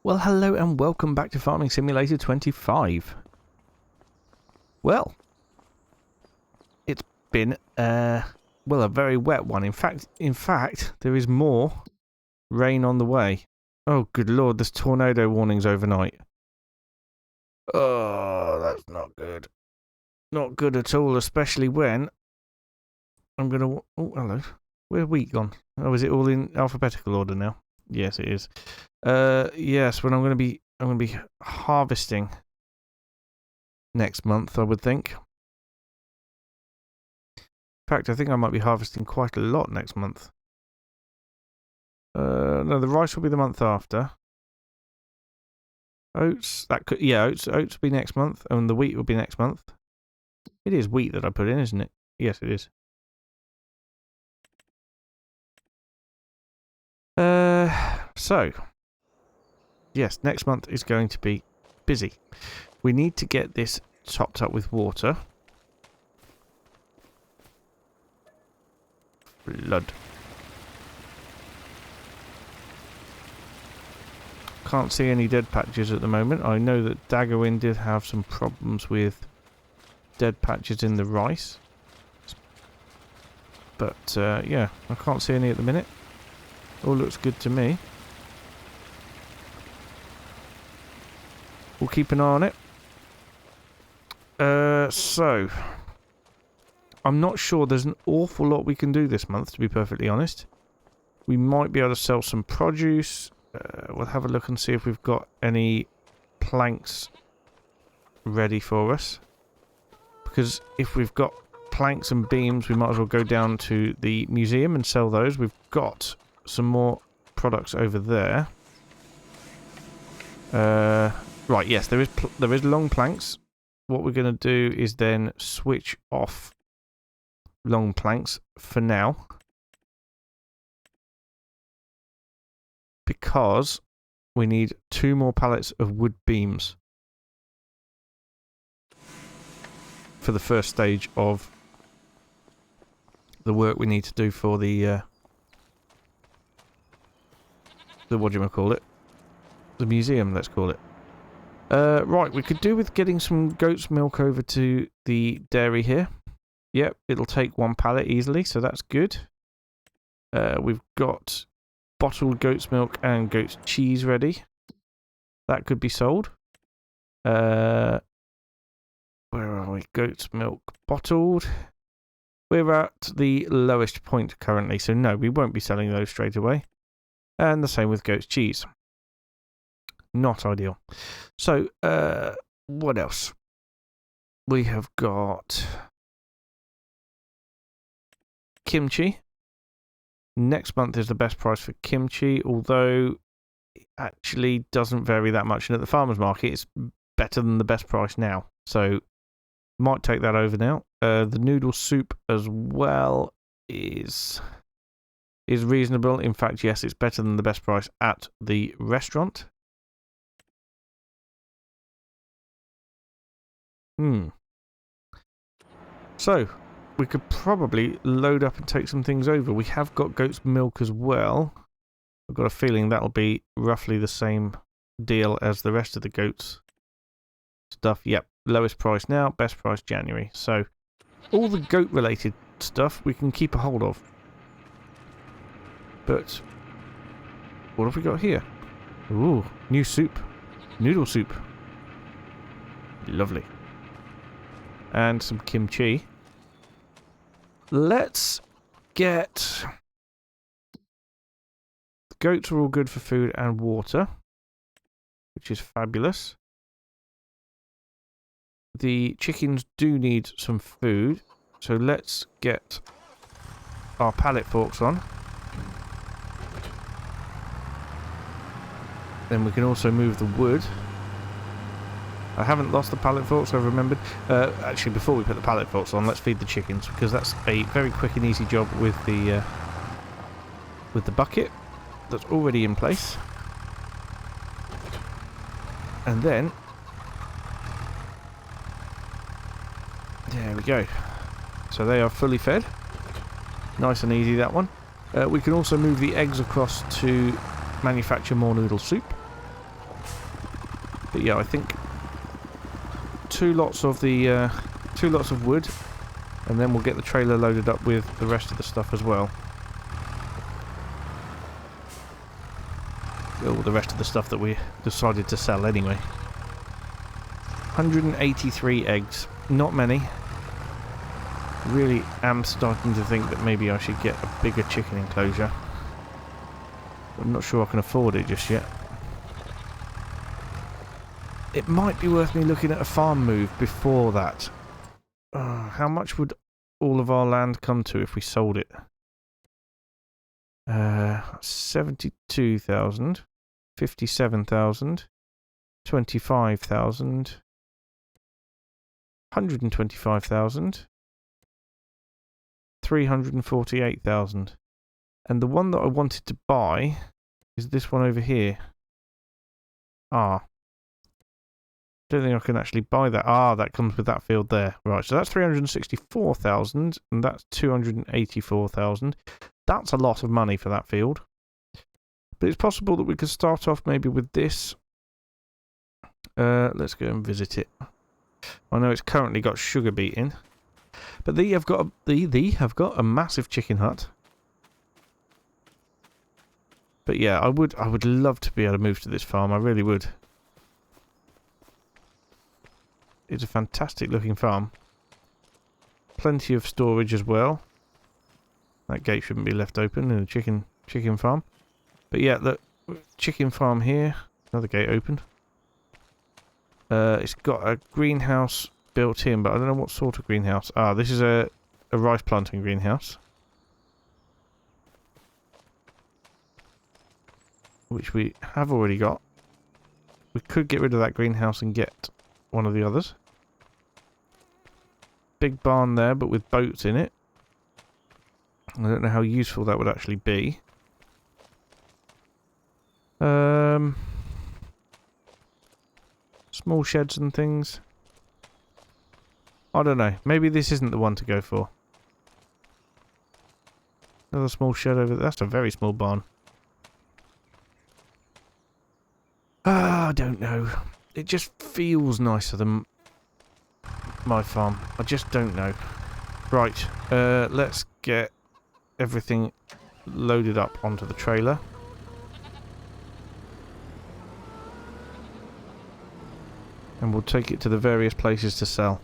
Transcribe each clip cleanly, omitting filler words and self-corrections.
Well, hello and welcome back to Farming Simulator 25. Well, it's been a very wet one. In fact, there is more rain on the way. Oh, good lord, there's tornado warnings overnight. Oh, that's not good. Not good at all, especially when I'm gonna. Oh, hello. Where's wheat gone? Oh, is it all in alphabetical order now? Yes, it is. Yes, when I'm gonna be harvesting next month, I would think. In fact, I think I might be harvesting quite a lot next month. No, the rice will be the month after. Oats, oats will be next month, and the wheat will be next month. It is wheat that I put in, isn't it? Yes, it is. So, yes, next month is going to be busy. We need to get this topped up with water. Blood. Can't see any dead patches at the moment. I know that Daggerwin did have some problems with dead patches in the rice. But, yeah, I can't see any at the minute. All looks good to me. We'll keep an eye on it. So, I'm not sure there's an awful lot we can do this month, to be perfectly honest. We might be able to sell some produce. We'll have a look and see if we've got any planks ready for us. Because if we've got planks and beams, we might as well go down to the museum and sell those. We've got some more products over there. Right, yes, there is long planks. What we're going to do is then switch off long planks for now. Because we need 2 more pallets of wood beams for the first stage of the work we need to do for the whatchamacallit? The museum, let's call it. Right, we could do with getting some goat's milk over to the dairy here. Yep, it'll take 1 pallet easily, so that's good. We've got bottled goat's milk and goat's cheese ready. That could be sold. Where are we? Goat's milk bottled. We're at the lowest point currently, so no, we won't be selling those straight away. And the same with goat's cheese. Not ideal. So, what else? We have got kimchi. Next month is the best price for kimchi, although it actually doesn't vary that much. And at the farmer's market, it's better than the best price now. So, might take that over now. The noodle soup as well is reasonable. In fact, yes, it's better than the best price at the restaurant. So, we could probably load up and take some things over. We have got goat's milk as well. I've got a feeling that'll be roughly the same deal as the rest of the goats stuff. Yep, lowest price now, best price January. So, all the goat related stuff we can keep a hold of. But, what have we got here? Ooh, new soup. Noodle soup. Lovely. And some kimchi. Let's get... The goats are all good for food and water, which is fabulous. The chickens do need some food, so let's get our pallet forks on. Then we can also move the wood. I haven't lost the pallet forks, I've remembered. Actually, before we put the pallet forks on, let's feed the chickens, because that's a very quick and easy job with the bucket that's already in place. And then, there we go. So they are fully fed. Nice and easy, that one. We can also move the eggs across to manufacture more noodle soup. But yeah, I think two lots of wood, and then we'll get the trailer loaded up with the rest of the stuff as well. All the rest of the stuff that we decided to sell anyway. 183 eggs. Not many. Really am starting to think that maybe I should get a bigger chicken enclosure. I'm not sure I can afford it just yet. It might be worth me looking at a farm move before that. How much would all of our land come to if we sold it? 72,000, 57,000, 25,000, 125,000, 348,000. And the one that I wanted to buy is this one over here. Don't think I can actually buy that. That comes with that field there. Right, so that's 364,000 and that's 284,000. That's a lot of money for that field. But it's possible that we could start off maybe with this. Let's go and visit it. I know it's currently got sugar beet in. But they have got a massive chicken hut. But yeah, I would love to be able to move to this farm. I really would. It's a fantastic looking farm. Plenty of storage as well. That gate shouldn't be left open in a chicken farm. But yeah, the chicken farm here. Another gate open. It's got a greenhouse built in, but I don't know what sort of greenhouse. This is a rice planting greenhouse. Which we have already got. We could get rid of that greenhouse and get one of the others. Big barn there, but with boats in it. I don't know how useful that would actually be. Small sheds and things. I don't know. Maybe this isn't the one to go for. Another small shed over there. That's a very small barn. I don't know. It just feels nicer than my farm. I just don't know. Right. Let's get everything loaded up onto the trailer. And we'll take it to the various places to sell.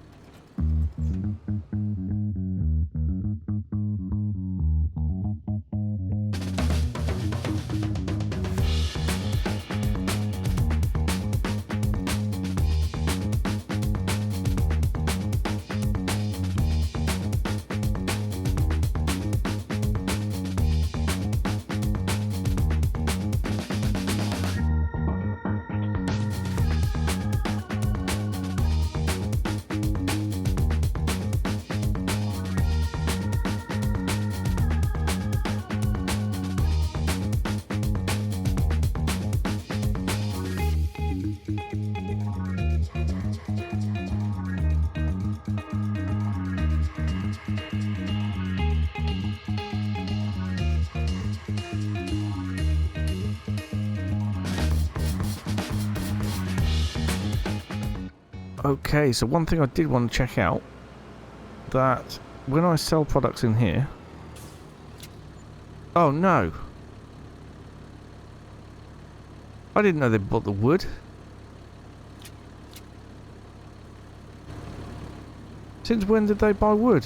Okay, so one thing I did want to check out, that when I sell products in here... Oh no! I didn't know they bought the wood. Since when did they buy wood?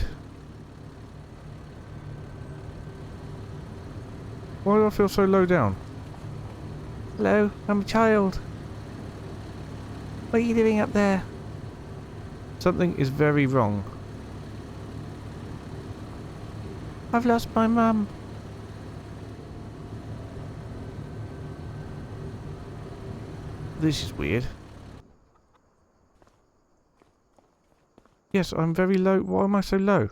Why do I feel so low down? Hello, I'm a child. What are you doing up there? Something is very wrong. I've lost my mum. This is weird. Yes, I'm very low. Why am I so low?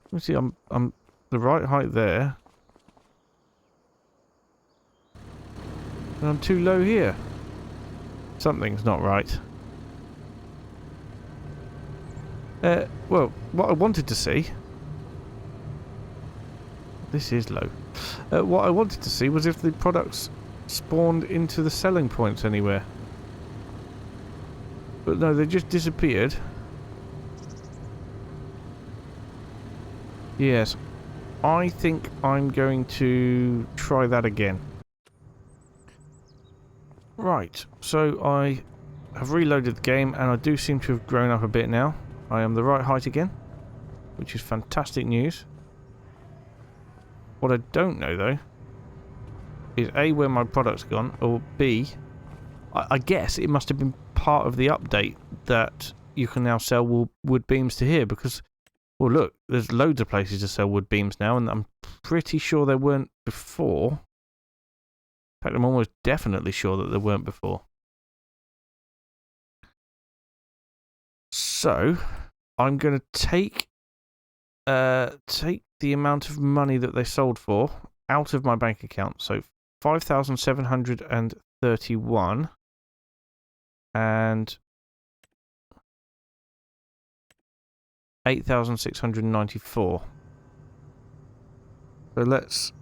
Let me see, I'm the right height there. And I'm too low here. Something's not right. Well, what I wanted to see... This is low. What I wanted to see was if the products spawned into the selling points anywhere. But no, they just disappeared. Yes. I think I'm going to try that again. Right, so I have reloaded the game and I do seem to have grown up a bit now. I am the right height again, which is fantastic news. What I don't know though is A, where my product's gone, or B, I guess it must have been part of the update that you can now sell wood beams to here, because, well look, there's loads of places to sell wood beams now, and I'm pretty sure there weren't before. In fact, I'm almost definitely sure that there weren't before. So, I'm going to take the amount of money that they sold for out of my bank account. So 5,731 and 8,694. So let's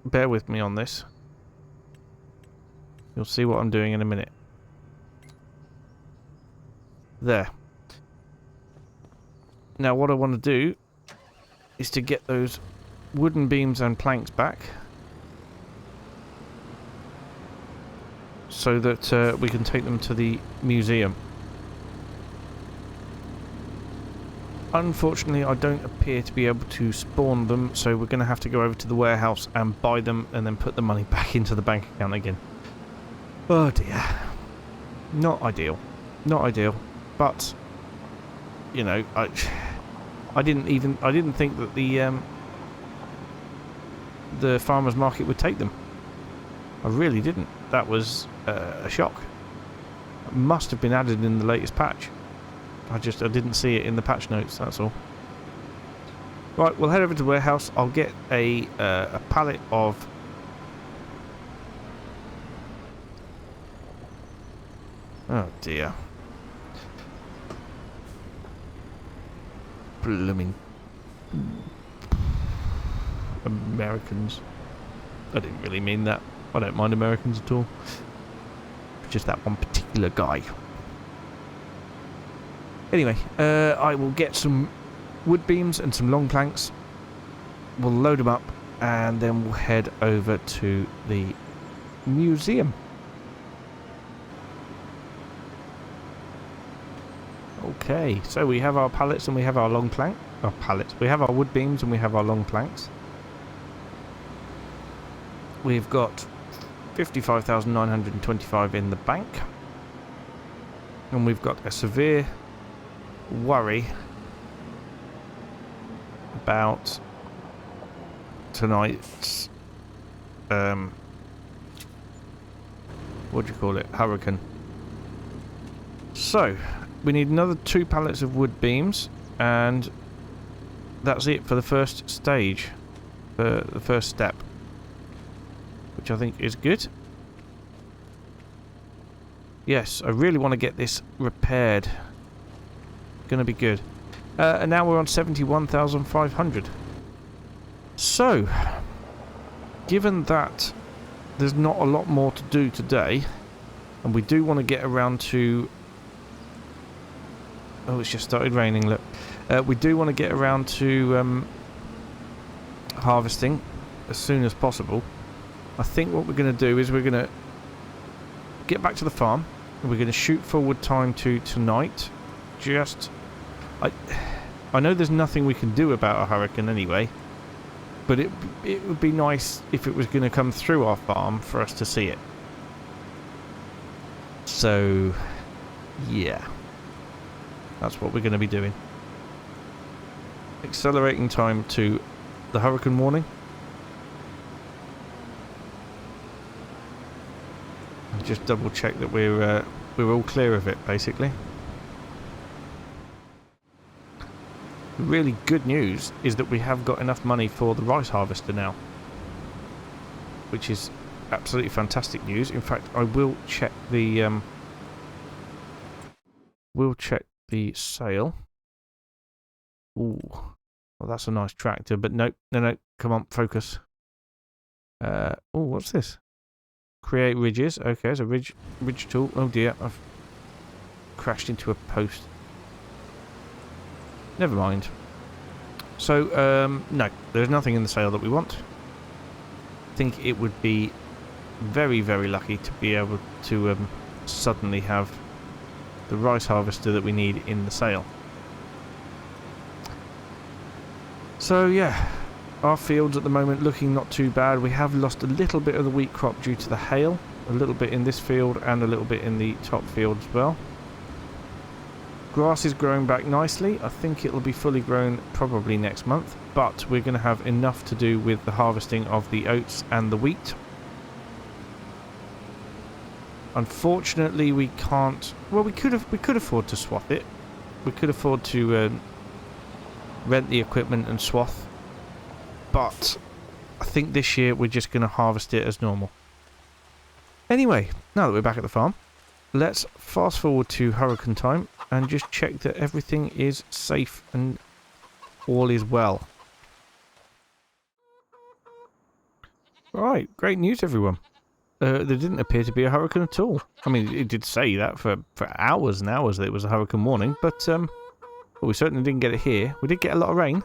bear with me on this. You'll see what I'm doing in a minute. There. Now what I want to do is to get those wooden beams and planks back so that we can take them to the museum. Unfortunately, I don't appear to be able to spawn them, so we're going to have to go over to the warehouse and buy them and then put the money back into the bank account again. Oh dear. Not ideal. Not ideal. But, you know, I didn't think that the farmer's market would take them. I really didn't. That was a shock. It must have been added in the latest patch. I didn't see it in the patch notes, that's all. Right, we'll head over to the warehouse. I'll get a pallet of... Oh dear. Blooming Americans. I didn't really mean that. I don't mind Americans at all. Just that one particular guy. Anyway, I will get some wood beams and some long planks. We'll load them up and then we'll head over to the museum. Okay, so we have our pallets and we have our long plank. Our pallets. We have our wood beams and we have our long planks. We've got 55,925 in the bank. And we've got a severe worry about tonight's what do you call it? Hurricane. So we need another 2 pallets of wood beams, and that's it for the first stage, the first step, which I think is good. Yes, I really want to get this repaired. Gonna be good. And now we're on 71,500. So, given that there's not a lot more to do today, and we do want to get around to... Oh, it's just started raining, look. We do want to get around to harvesting as soon as possible. I think what we're going to do is we're going to get back to the farm, and we're going to shoot forward time to tonight. Just... I know there's nothing we can do about a hurricane anyway, but it would be nice if it was going to come through our farm for us to see it. So, yeah. That's what we're going to be doing. Accelerating time to the hurricane warning. And just double check that we're all clear of it, basically. The really good news is that we have got enough money for the rice harvester now, which is absolutely fantastic news. In fact, I will check the sale. Ooh, Well, that's a nice tractor, but nope. No. Come on, focus. Oh, what's this? Create ridges. Okay, it's a ridge tool. Oh dear, I've crashed into a post. Never mind. So, no, there's nothing in the sale that we want. I think it would be very, very lucky to be able to suddenly have the rice harvester that we need in the sale. So yeah, our fields at the moment looking not too bad. We have lost a little bit of the wheat crop due to the hail, a little bit in this field and a little bit in the top field as well. Grass is growing back nicely. I think it'll be fully grown probably next month, but we're going to have enough to do with the harvesting of the oats and the wheat. Unfortunately, we can't. Well, we could afford to swath it. We could afford to rent the equipment and swath, but I think this year we're just going to harvest it as normal. Anyway, now that we're back at the farm, let's fast forward to hurricane time and just check that everything is safe and all is well. Right, great news everyone. There didn't appear to be a hurricane at all. I mean, it did say that for hours and hours that it was a hurricane warning, but well, we certainly didn't get it here. We did get a lot of rain,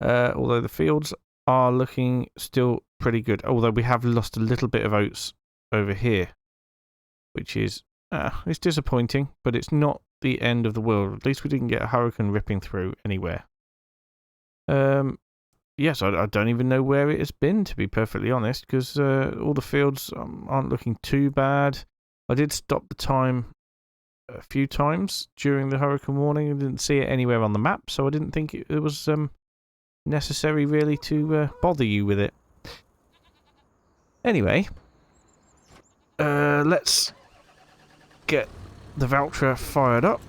although the fields are looking still pretty good. Although we have lost a little bit of oats over here, which is it's disappointing, but it's not the end of the world. At least we didn't get a hurricane ripping through anywhere. Yes, I don't even know where it has been, to be perfectly honest, because all the fields aren't looking too bad. I did stop the time a few times during the hurricane warning. I didn't see it anywhere on the map, so I didn't think it was necessary really to bother you with it. Anyway, let's get the Valtra fired up.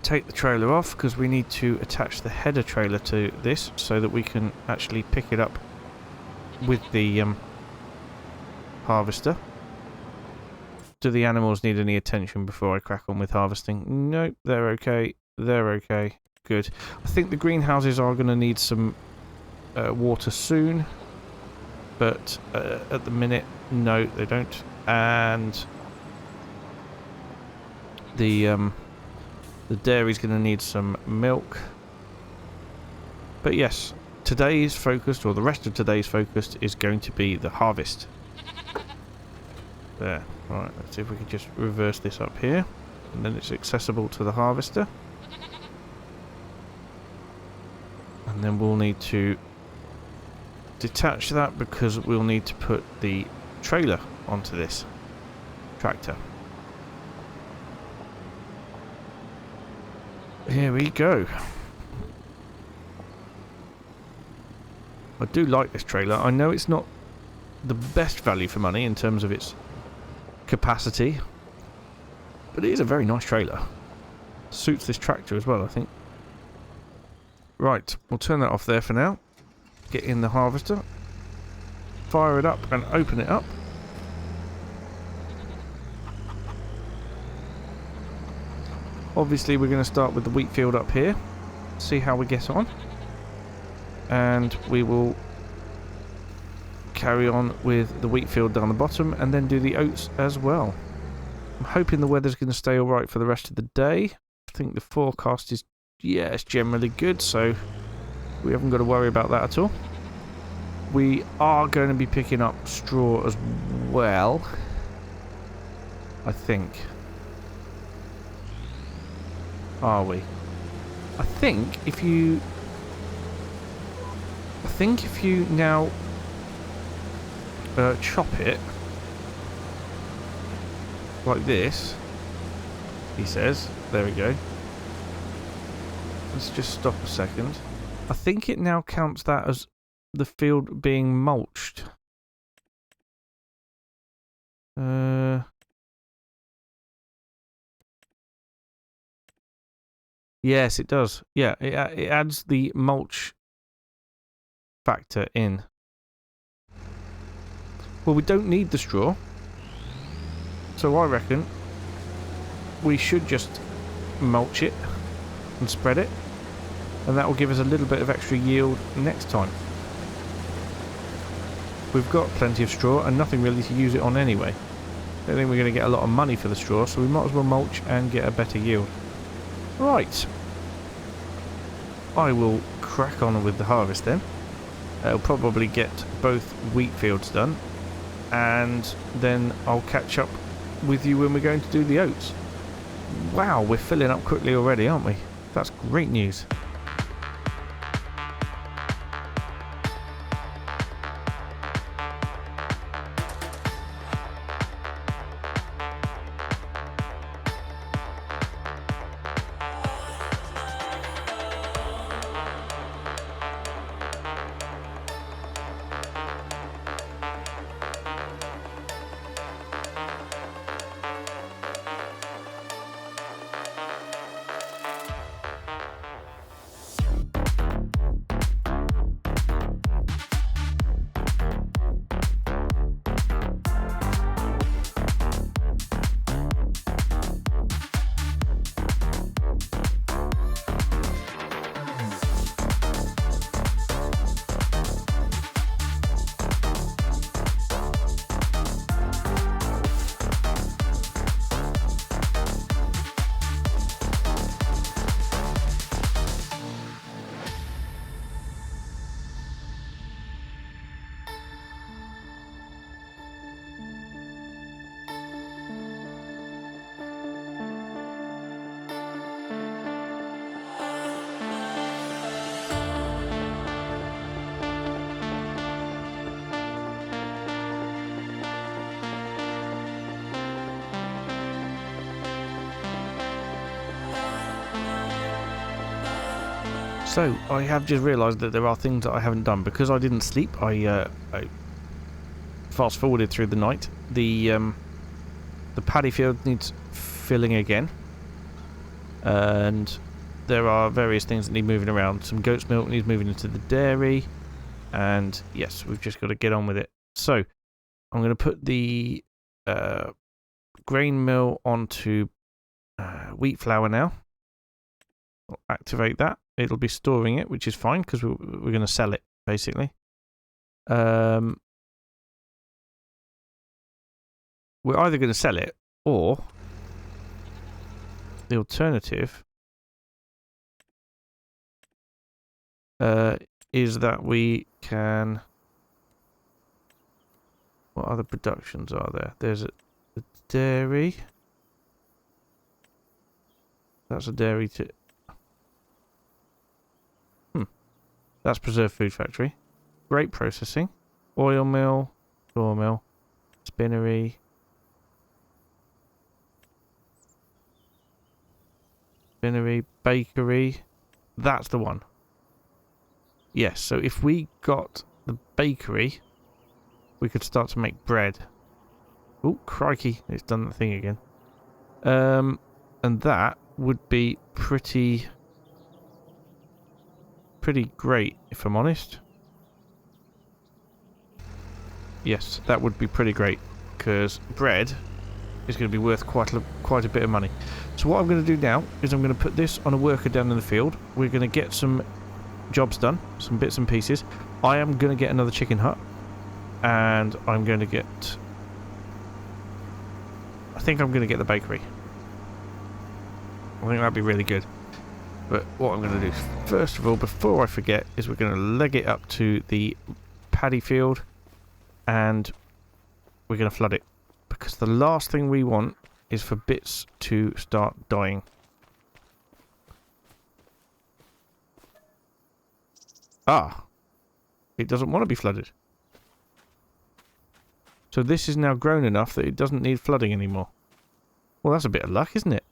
Take the trailer off because we need to attach the header trailer to this so that we can actually pick it up with the harvester. Do the animals need any attention before I crack on with harvesting? Nope, they're okay. They're okay. Good. I think the greenhouses are going to need some water soon, but at the minute, no, they don't. And the dairy's going to need some milk. But yes, today's focused, or the rest of today's focused, is going to be the harvest. There. Right, let's see if we can just reverse this up here. And then it's accessible to the harvester. And then we'll need to detach that because we'll need to put the trailer onto this tractor. Here we go. I do like this trailer. I know it's not the best value for money in terms of its capacity, but it is a very nice trailer. Suits this tractor as well, I think. Right, we'll turn that off there for now. Get in the harvester, fire it up and open it up. Obviously we're going to start with the wheat field up here, see how we get on, and we will carry on with the wheat field down the bottom and then do the oats as well. I'm hoping the weather's going to stay alright for the rest of the day. I think the forecast is, yeah, it's generally good, so we haven't got to worry about that at all. We are going to be picking up straw as well, I think. Are we? I think if you now chop it like this, he says. There we go. Let's just stop a second. I think it now counts that as the field being mulched. Yes, it does. Yeah, it adds the mulch factor in. Well, we don't need the straw, so I reckon we should just mulch it and spread it. and that will give us a little bit of extra yield next time. We've got plenty of straw and nothing really to use it on anyway. I don't think we're going to get a lot of money for the straw, so we might as well mulch and get a better yield. Right. I will crack on with the harvest then. I'll probably get both wheat fields done, and then I'll catch up with you when we're going to do the oats. Wow, we're filling up quickly already, aren't we? That's great news. So, I have just realised that there are things that I haven't done. Because I didn't sleep, I fast forwarded through the night. The paddy field needs filling again. And there are various things that need moving around. Some goat's milk needs moving into the dairy. And yes, we've just got to get on with it. So, I'm going to put the grain mill onto wheat flour now. I'll activate that. It'll be storing it, which is fine because we're going to sell it basically. We're either going to sell it, or the alternative is that we can. What other productions are there? There's a dairy. That's a dairy too. That's preserved food factory. Grape processing. Oil mill. Sawmill. Spinnery. Spinnery. Bakery. That's the one. Yes, so if we got the bakery, we could start to make bread. Oh, crikey. It's done that thing again. And that would be pretty great, if I'm honest. Yes, that would be pretty great, because bread is going to be worth quite a bit of money. So what I'm going to do now is I'm going to put this on a worker down in the field. We're going to get some jobs done, some bits and pieces. I am going to get another chicken hut, and I'm going to get... I think I'm going to get the bakery. I think that'd be really good. But what I'm going to do, first of all, before I forget, is we're going to leg it up to the paddy field and we're going to flood it. Because the last thing we want is for bits to start dying. Ah, it doesn't want to be flooded. So this is now grown enough that it doesn't need flooding anymore. Well, that's a bit of luck, isn't it?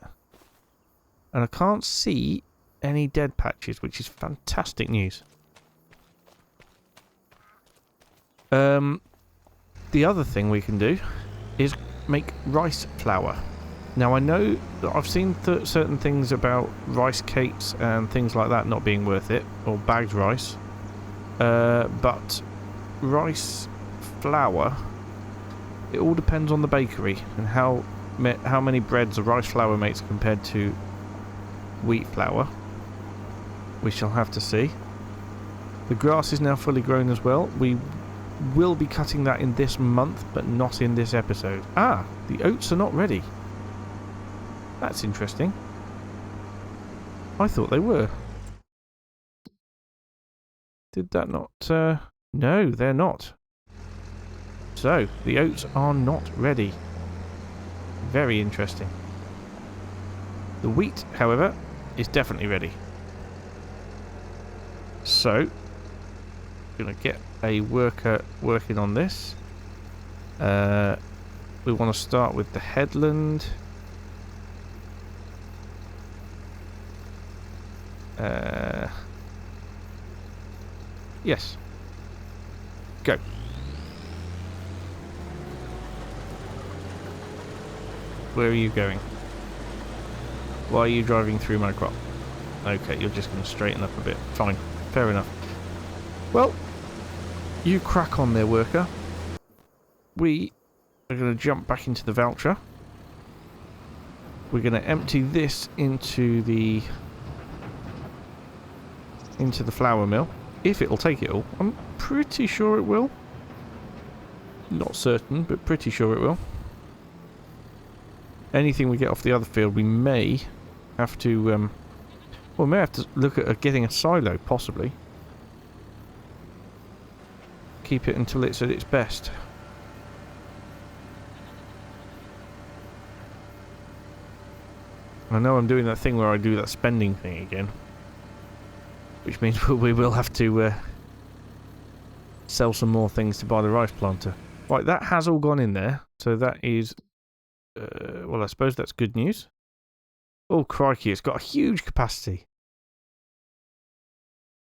And I can't see any dead patches, which is fantastic news. The other thing we can do is make rice flour. Now I know that I've seen certain things about rice cakes and things like that not being worth it, or bagged rice. But rice flour, it all depends on the bakery and how many breads a rice flour makes compared to wheat flour. We shall have to see. The grass is now fully grown as well. We will be cutting that in this month, but not in this episode. Ah, the oats are not ready. That's interesting. I thought they were. Did that not... No, they're not. So, the oats are not ready. Very interesting. The wheat, however, is definitely ready. So, going to get a worker working on this. We want to start with the headland. Yes. Go. Where are you going? Why are you driving through my crop? Okay, you're just going to straighten up a bit. Fine. Fair enough. Well, you crack on there, worker. We are going to jump back into the voucher. We're going to empty this into the flour mill. If it'll take it all. I'm pretty sure it will. Not certain, but pretty sure it will. Anything we get off the other field, we may have to... well, we may have to look at getting a silo, possibly. Keep it until it's at its best. I know I'm doing that thing where I do that spending thing again. Which means we will have to sell some more things to buy the rice planter. Right, that has all gone in there. So that is... well, I suppose that's good news. Oh, crikey, it's got a huge capacity.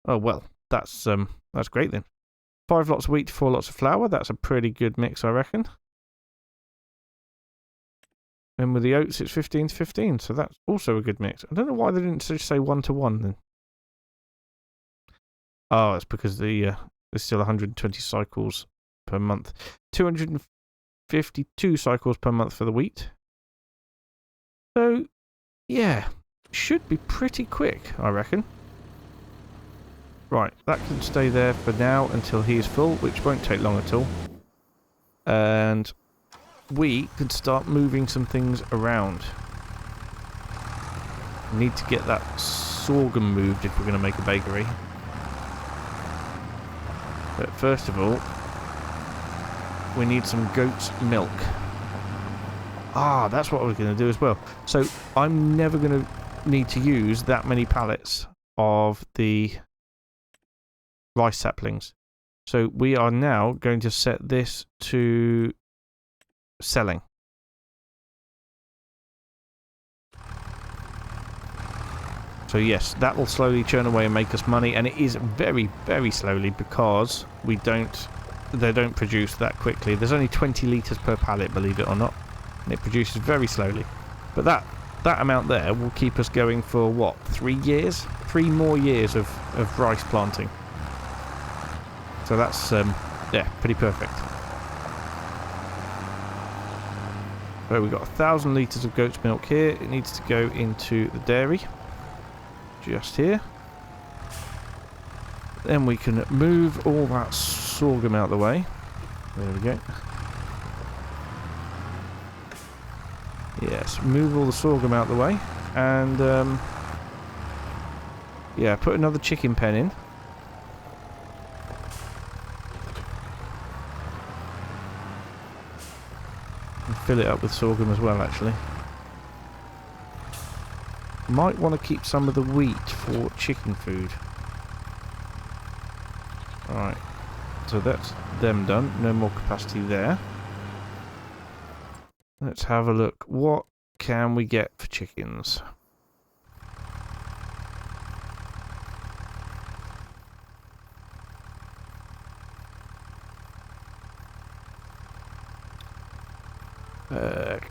Oh, well, that's great then. 5 lots of wheat, 4 lots of flour. That's a pretty good mix, I reckon. And with the oats, it's 15 to 15, so that's also a good mix. I don't know why they didn't just say 1 to 1 then. Oh, it's because there's still 120 cycles per month. 252 cycles per month for the wheat. So, yeah, should be pretty quick, I reckon. Right, that can stay there for now until he is full, which won't take long at all. And we can start moving some things around. We need to get that sorghum moved if we're going to make a bakery. But first of all, we need some goat's milk. Ah, that's what I was going to do as well. So I'm never going to need to use that many pallets of the rice saplings. So we are now going to set this to selling. So yes, that will slowly churn away and make us money, and it is very, very slowly because they don't produce that quickly. There's only 20 litres per pallet, believe it or not, and it produces very slowly. But that amount there will keep us going for what, 3 years? 3 more years of rice planting. So that's yeah, pretty perfect. So we've got 1,000 litres of goat's milk here. It needs to go into the dairy. Just here. Then we can move all that sorghum out of the way. There we go. Yes, move all the sorghum out of the way. And, yeah, put another chicken pen in. And fill it up with sorghum as well, actually. Might want to keep some of the wheat for chicken food. Alright, so that's them done. No more capacity there. Let's have a look. What can we get for chickens?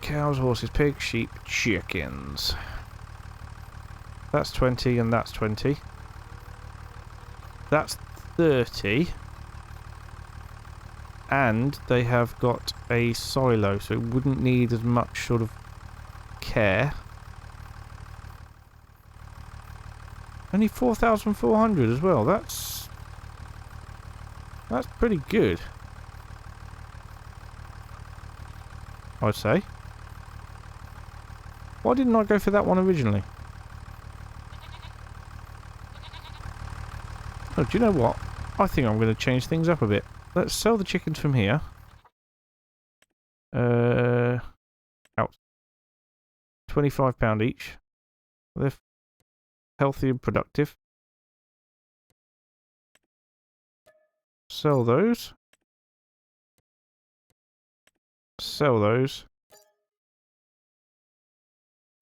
Cows, horses, pigs, sheep, chickens. That's 20 and that's 20. That's 30. And they have got a silo, so it wouldn't need as much sort of care. Only 4,400 as well. That's pretty good, I'd say. Why didn't I go for that one originally? Oh, do you know what? I think I'm going to change things up a bit. Let's sell the chickens from here. Out. £25 each. They're healthy and productive. Sell those. Sell those.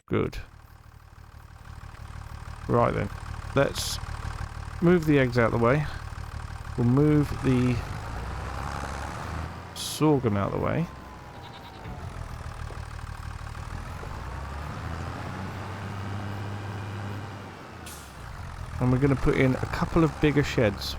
Good. Right then. Let's move the eggs out of the way. We'll move the sorghum out of the way. And we're going to put in a couple of bigger sheds.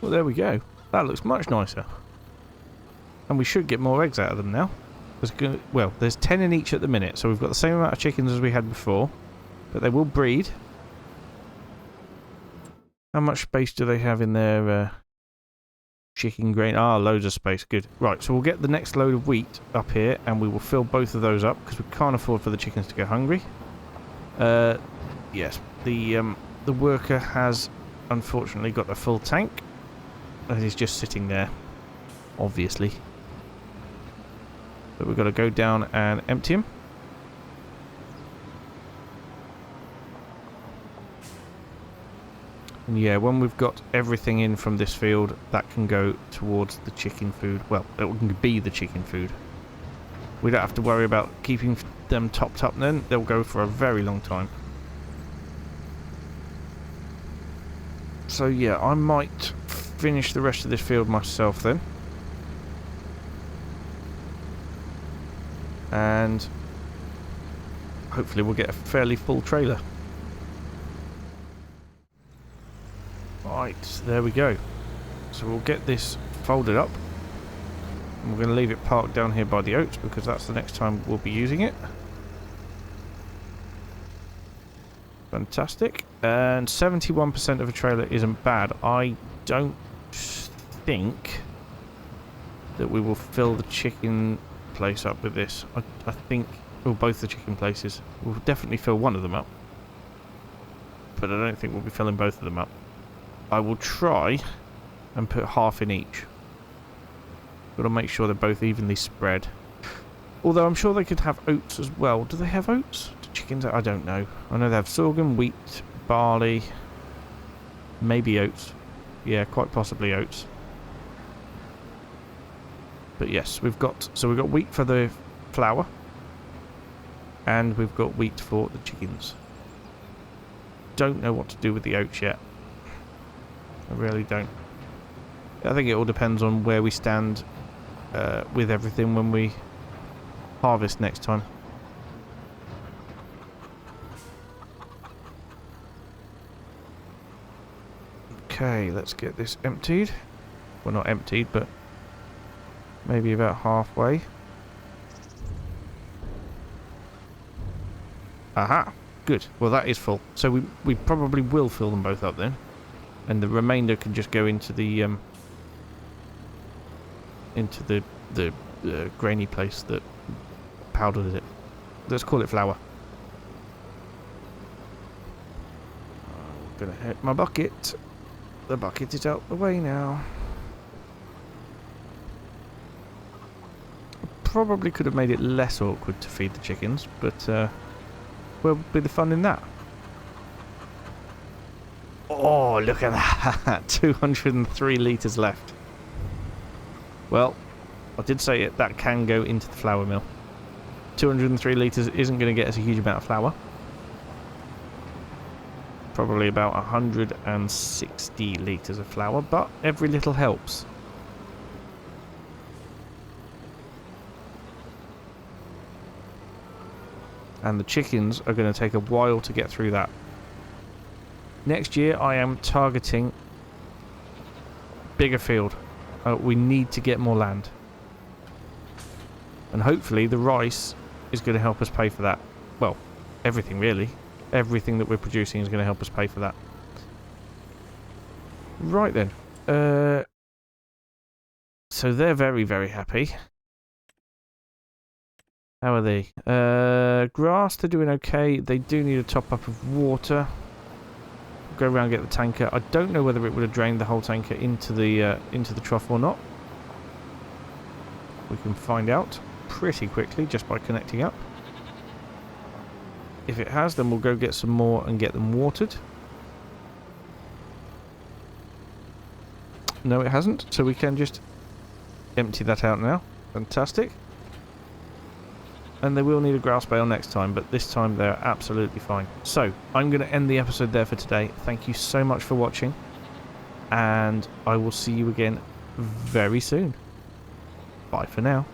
Well, there we go. That looks much nicer. And we should get more eggs out of them now. There's 10 in each at the minute, so we've got the same amount of chickens as we had before. But they will breed. How much space do they have in their chicken grain? Ah, loads of space. Good. Right, so we'll get the next load of wheat up here, and we will fill both of those up, because we can't afford for the chickens to go hungry. Yes, the worker has unfortunately got a full tank. And he's just sitting there, obviously. But we've got to go down and empty him. And yeah, when we've got everything in from this field, that can go towards the chicken food. Well, it can be the chicken food. We don't have to worry about keeping them topped up then. They'll go for a very long time. So yeah, I might finish the rest of this field myself then. And hopefully we'll get a fairly full trailer. Right, there we go. So we'll get this folded up. And we're going to leave it parked down here by the oats because that's the next time we'll be using it. Fantastic. And 71% of a trailer isn't bad. I don't think that we will fill the chicken place up with this. I think, well, both the chicken places. We'll definitely fill one of them up. But I don't think we'll be filling both of them up. I will try and put half in each. Got to make sure they're both evenly spread. Although I'm sure they could have oats as well. Do they have oats? Do chickens? I don't know. I know they have sorghum, wheat, barley, maybe oats. Yeah, quite possibly oats. But yes, we've got wheat for the flour, and we've got wheat for the chickens. Don't know what to do with the oats yet. I really don't. I think it all depends on where we stand with everything when we harvest next time. Okay, let's get this emptied. Well, not emptied, but maybe about halfway. Aha! Good. Well, that is full. So we probably will fill them both up then. And the remainder can just go into the grainy place that powdered it. Let's call it flour. gonna hit my bucket. The bucket is out the way now. Probably could have made it less awkward to feed the chickens, but where would be the fun in that? Oh, look at that! 203 litres left. Well, I did say it, that can go into the flour mill. 203 litres isn't going to get us a huge amount of flour. Probably about 160 litres of flour, but every little helps. And the chickens are going to take a while to get through that. Next year I am targeting bigger field. We need to get more land. And hopefully the rice is going to help us pay for that. Well, everything really. Everything that we're producing is going to help us pay for that. Right then. So they're very, very happy. How are they? Grass, they're doing okay. They do need a top up of water. Go around and get the tanker. I don't know whether it would have drained the whole tanker into the trough or not. We can find out pretty quickly just by connecting up. If it has, then we'll go get some more and get them watered. No, it hasn't, so we can just empty that out now. Fantastic. And they will need a grass bale next time, but this time they're absolutely fine. So, I'm going to end the episode there for today. Thank you so much for watching, and I will see you again very soon. Bye for now.